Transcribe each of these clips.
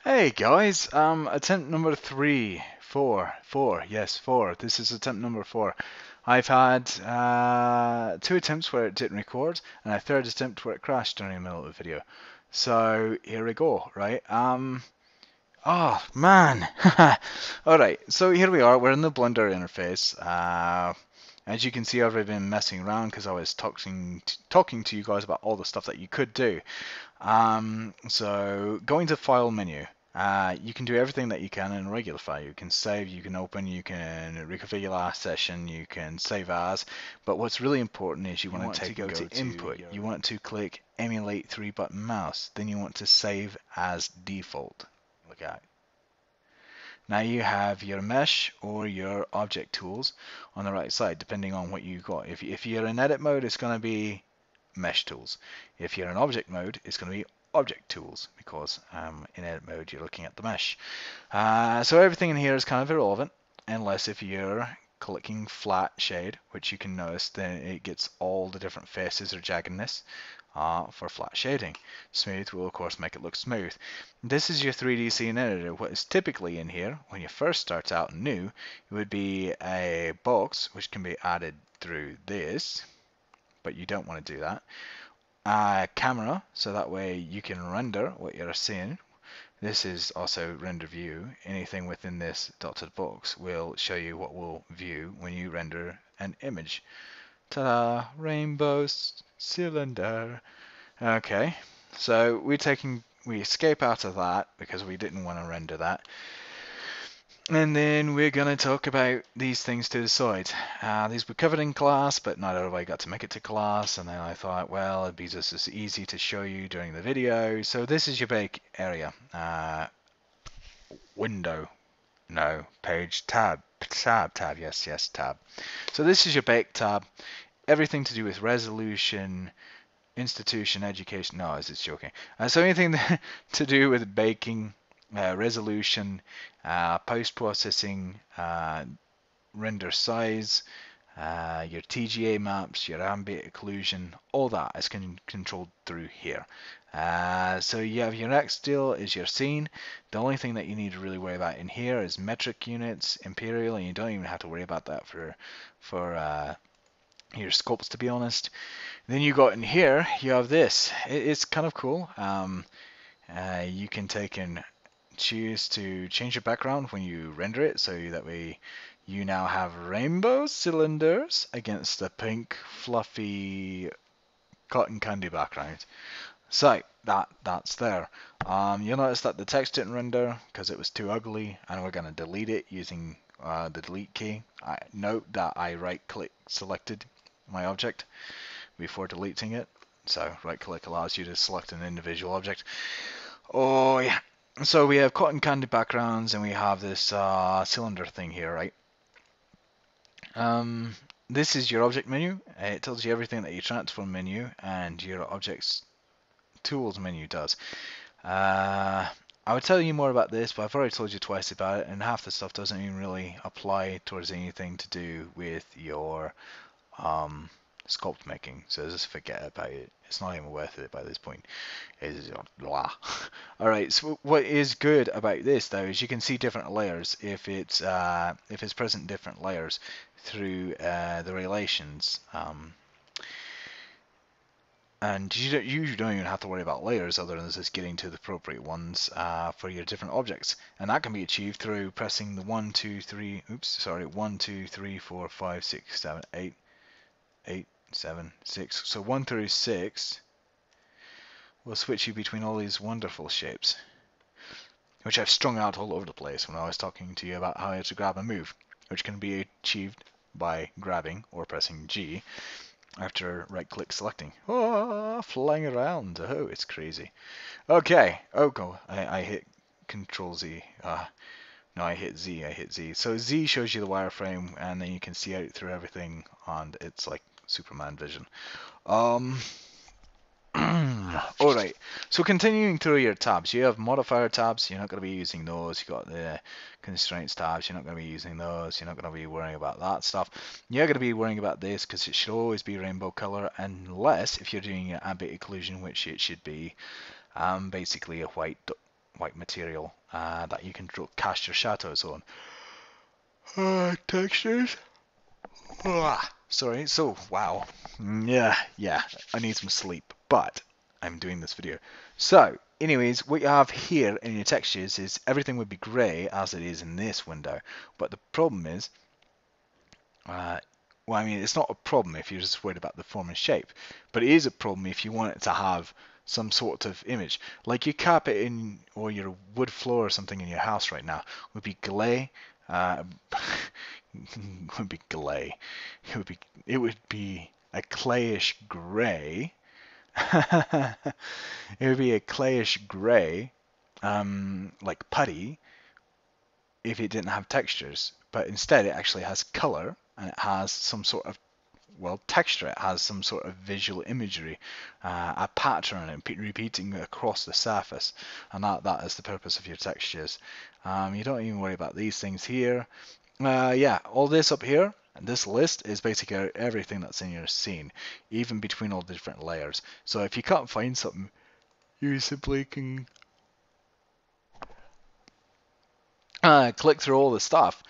Hey guys, attempt number four. Yes, four. This is attempt number four. I've had two attempts where it didn't record, and a third attempt where it crashed during the middle of the video. So here we go, right? Oh man. All right. So here we are. We're in the Blender interface. As you can see, I've been messing around because I was talking to you guys about all the stuff that you could do. So going to File menu, you can do everything that you can in a regular file. You can save, you can open, you can reconfigure last session, you can save as. But what's really important is you want to go to Input. You want to click Emulate 3-button mouse. Then you want to Save as Default. Look at it. Now you have your mesh or your object tools on the right side, depending on what you've got. If you're in edit mode, it's going to be mesh tools. If you're in object mode, it's going to be object tools, because in edit mode you're looking at the mesh. So everything in here is kind of irrelevant, unless if you're clicking flat shade, which you can notice then it gets all the different faces or jaggedness for flat shading. Smooth will of course make it look smooth. This is your 3D scene editor. What is typically in here when you first start out new, it would be a box which can be added through this, but you don't want to do that. Camera, so that way you can render what you're seeing. This is also render view. Anything within this dotted box will show you what will view when you render an image. Ta-da! Rainbow cylinder. Okay, so we escape out of that because we didn't want to render that. And then we're going to talk about these things to the side. These were covered in class, but not everybody got to make it to class. And then I thought, well, it'd be just as easy to show you during the video. So this is your bake area. Window. No. Page. Tab. Tab. Yes, tab. So this is your bake tab. Everything to do with resolution, institution, education. No, I was just joking. So anything to do with baking, resolution, post-processing, render size, your TGA maps, your ambient occlusion, all that is controlled through here. So you have your next deal is your scene. The only thing that you need to really worry about in here is metric units, imperial, and you don't even have to worry about that for your scopes, to be honest. Then you got in here, you have this. It's kind of cool. You can take and choose to change your background when you render it, so that way you now have rainbow cylinders against a pink fluffy cotton candy background. So that's there. You'll notice that the text didn't render because it was too ugly, and we're going to delete it using the delete key. Note that I right click selected my object before deleting it. So right click allows you to select an individual object. Oh yeah. So we have cotton candy backgrounds and we have this cylinder thing here, right? This is your object menu. It tells you everything that your transform menu and your objects tools menu does. I would tell you more about this, but I've already told you twice about it, and half the stuff doesn't even really apply towards anything to do with your sculpt making, so just forget about it. It's not even worth it by this point. It's blah. Alright, so what is good about this though is you can see different layers if it's present in different layers through the relations. And you don't even have to worry about layers other than just getting to the appropriate ones for your different objects. And that can be achieved through pressing the 1, 2, 3, 4, 5, 6, 7, 8, 7, 6. So 1 through 6 will switch you between all these wonderful shapes, which I've strung out all over the place when I was talking to you about how to grab and move, which can be achieved by grabbing or pressing G after right click selecting. Oh, flying around. Oh, it's crazy. Okay. Oh, go. I hit Control Z. No, I hit Z. So Z shows you the wireframe, and then you can see out through everything, and it's like Superman vision. Alright, so continuing through your tabs, you have modifier tabs, you're not going to be using those. You got the constraints tabs, you're not going to be using those. You're not going to be worrying about that stuff. You're going to be worrying about this because it should always be rainbow color, unless if you're doing an ambient occlusion, which it should be basically a white white material that you can cast your shadows on. Textures. Sorry, so wow. Yeah, I need some sleep, but I'm doing this video. So, anyways, what you have here in your textures is everything would be grey as it is in this window, but the problem is, well, I mean, it's not a problem if you're just worried about the form and shape, but it is a problem if you want it to have some sort of image. Like your carpet in, or your wood floor or something in your house right now would be grey. Would be clay. It would be a clayish grey. It would be a clayish grey, like putty, if it didn't have textures. But instead, it actually has color and it has some sort of, well, texture. It has some sort of visual imagery, a pattern, and repeating across the surface, and that is the purpose of your textures. You don't even worry about these things here. Yeah, all this up here, and this list is basically everything that's in your scene, even between all the different layers. So if you can't find something, you simply can click through all the stuff,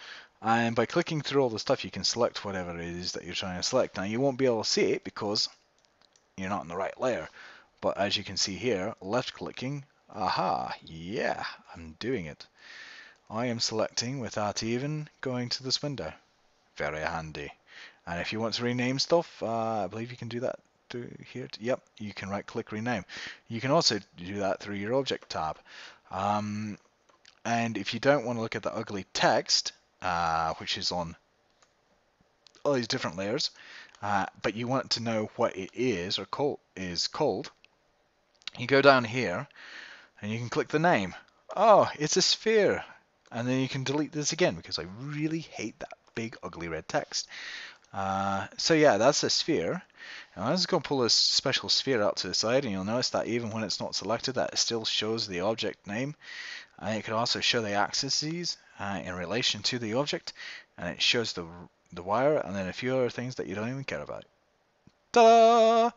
and by clicking through all the stuff you can select whatever it is that you're trying to select. Now you won't be able to see it because you're not in the right layer, but as you can see here, left clicking, aha, yeah, I'm doing it. I am selecting without even going to this window. Very handy. And if you want to rename stuff, I believe you can do that through here. Yep, you can right click rename. You can also do that through your object tab. And if you don't want to look at the ugly text, which is on all these different layers, but you want to know what it is or is called, you go down here and you can click the name. Oh, it's a sphere. And then you can delete this again because I really hate that big ugly red text. So yeah, that's a sphere. And I'm just going to pull this special sphere out to the side, and you'll notice that even when it's not selected, that it still shows the object name. And it can also show the axes in relation to the object, and it shows the wire, and then a few other things that you don't even care about. Ta-da!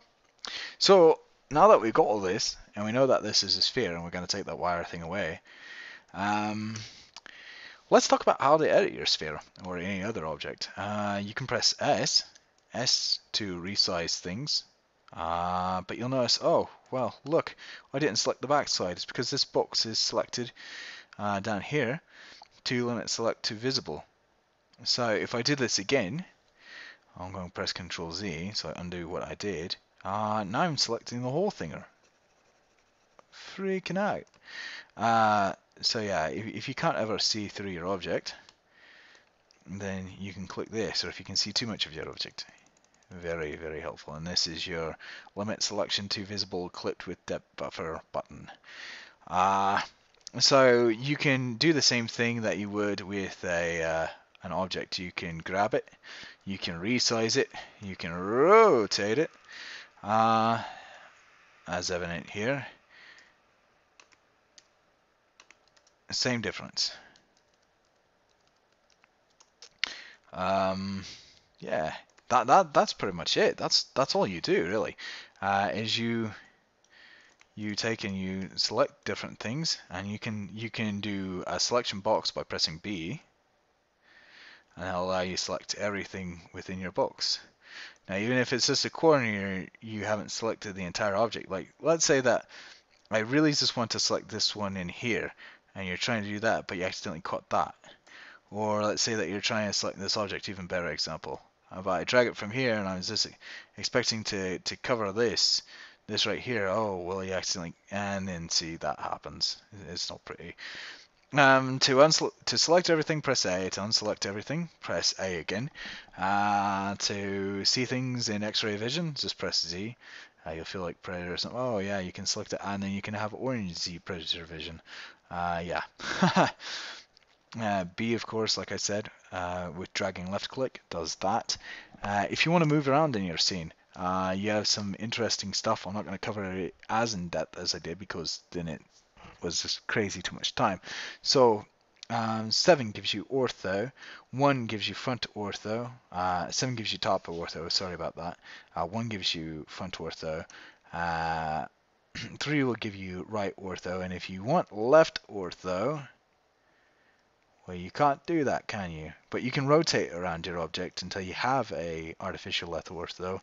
So now that we've got all this, and we know that this is a sphere, and we're going to take that wire thing away, let's talk about how to edit your sphere or any other object. You can press S to resize things, but you'll notice, oh, well, look, I didn't select the backside. It's because this box is selected down here to limit select to visible. So if I did this again, I'm going to press Ctrl Z, so I undo what I did. Now I'm selecting the whole thing. Freaking out. So yeah, if you can't ever see through your object, then you can click this, or if you can see too much of your object. Very, very helpful. And this is your limit selection to visible clipped with depth buffer button. So you can do the same thing that you would with an object. You can grab it, you can resize it, you can rotate it, as evident here. Same difference. Yeah, that's pretty much it. That's all you do really. Is you take and you select different things, and you can do a selection box by pressing B, and it'll allow you to select everything within your box. Now, even if it's just a corner, you haven't selected the entire object. Like, let's say that I really just want to select this one in here, and you're trying to do that, but you accidentally cut that. Or let's say that you're trying to select this object, even better example. But I drag it from here, and I was just expecting to cover this right here. Oh, well, you accidentally, and then see that happens. It's not pretty. To select everything, press A. To unselect everything, press A again. To see things in X-ray vision, just press Z. You'll feel like Predator or something. Oh yeah, you can select it, and then you can have orange Z Predator vision. Yeah. B, of course, like I said, with dragging left click, does that. If you want to move around in your scene, you have some interesting stuff. I'm not going to cover it as in depth as I did, because then it was just crazy too much time. So 7 gives you ortho, 1 gives you front ortho, 7 gives you top ortho, sorry about that, 1 gives you front ortho, 3 will give you right ortho, and if you want left ortho, well, you can't do that, can you? But you can rotate around your object until you have a artificial left ortho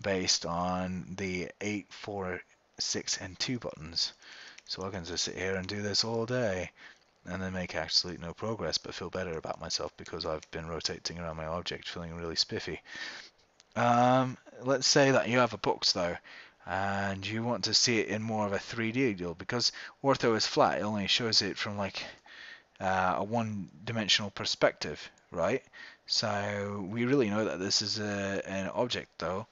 based on the 8, 4, 6, and 2 buttons. So I can just sit here and do this all day and then make absolutely no progress, but feel better about myself because I've been rotating around my object, feeling really spiffy. Let's say that you have a box though, and you want to see it in more of a 3D deal, because ortho is flat, it only shows it from like a one-dimensional perspective, right? So we really know that this is an object though,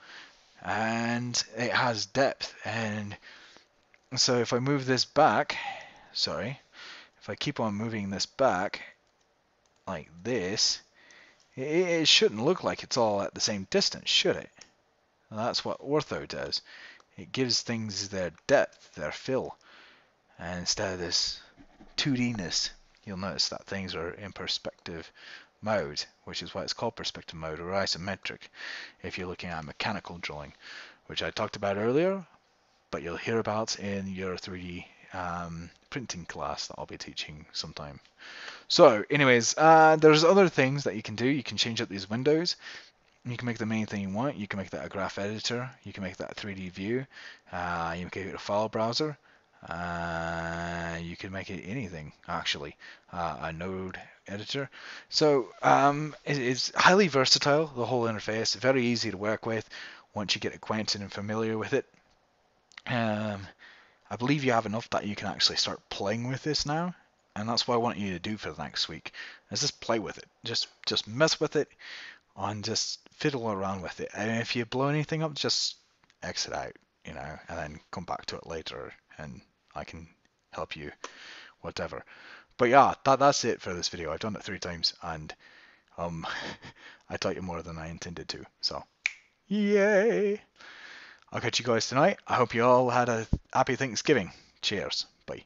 and it has depth, and so if I move this back, sorry, if I keep on moving this back like this, it shouldn't look like it's all at the same distance, should it? And that's what ortho does. It gives things their depth, their fill, and instead of this 2D-ness, you'll notice that things are in perspective mode, which is why it's called perspective mode or isometric if you're looking at mechanical drilling, which I talked about earlier, but you'll hear about in your 3D printing class that I'll be teaching sometime. So anyways, there's other things that you can do. You can change up these windows. You can make them anything you want. You can make that a graph editor. You can make that a 3D view. You can make it a file browser. You can make it anything, actually. A node editor. So it's highly versatile, the whole interface. Very easy to work with once you get acquainted and familiar with it. I believe you have enough that you can actually start playing with this now. And that's what I want you to do for the next week, is just play with it. Just mess with it and just fiddle around with it. And if you blow anything up, just exit out, and then come back to it later and I can help you, whatever. But yeah, that's it for this video. I've done it 3 times and I taught you more than I intended to. So, yay! I'll catch you guys tonight. I hope you all had a happy Thanksgiving. Cheers. Bye.